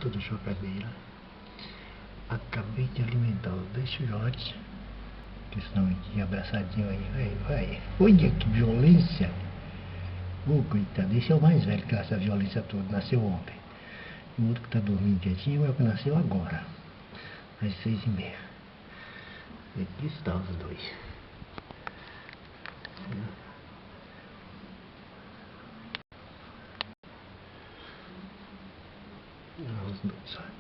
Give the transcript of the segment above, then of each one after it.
da chocadeira. Acabei de alimentar os 2 filhotes, que estão aqui abraçadinhos aí, vai. Olha que violência! Ô, coitado, esse é o mais velho que essa violência toda, nasceu ontem. E o outro que está dormindo quietinho é o que nasceu agora, às 6h30. Aqui estão os dois. Os dois, olha.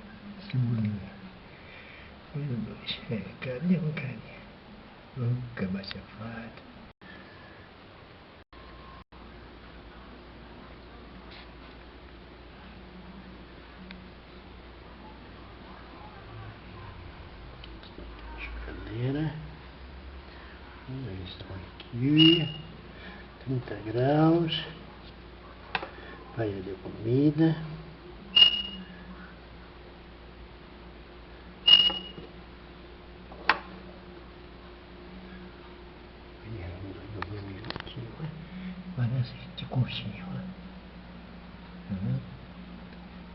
Segurando. Os dois. Cadê um carinha? Nunca mais safado. Chocadeira. Eles estão aqui. 30 graus. Paia de comida. Parece de conchinha,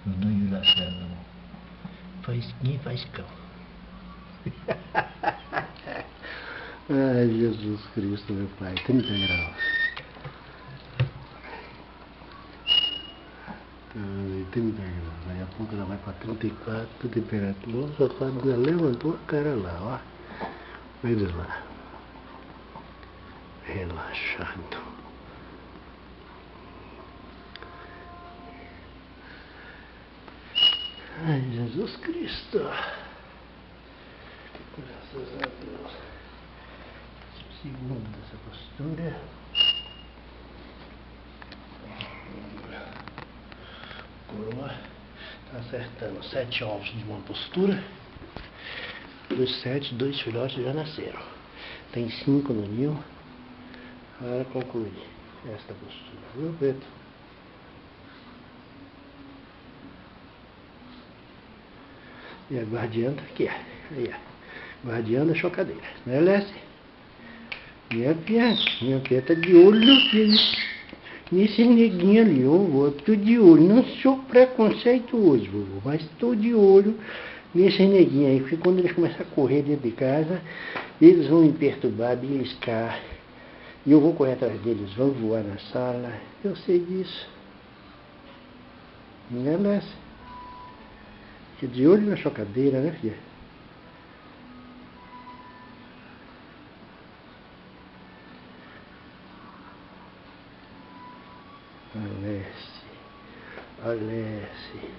os dois da célula. Faísquinha e faiscão. Ai, Jesus Cristo, meu Pai, 30 graus. Ai, 30 graus. Daqui a pouco ela vai para 34 a temperatura. Só levantou a cara lá, ó. Olha lá. Relaxado. Ai, Jesus Cristo. Graças a Deus. Segunda essa postura. Coroa. Tá acertando 7 ovos de uma postura. Dos 7, 2 filhotes já nasceram. Tem 5 no ninho. Para concluir esta postura. Viu, Preto? E a guardiã tá aqui, ó. Aí, ó. Guardiã da chocadeira. Não é, Lessie? Minha filha tá de olho nesse neguinho ali, ó. Eu tô de olho. Não sou preconceituoso, vovô, mas tô de olho nesse neguinho aí. Porque quando eles começam a correr dentro de casa, eles vão me perturbar, beliscar. E eu vou correr atrás deles, vão voar na sala. Eu sei disso. Não é, Lessie? Fica de olho na chocadeira, né, filha? Alessi.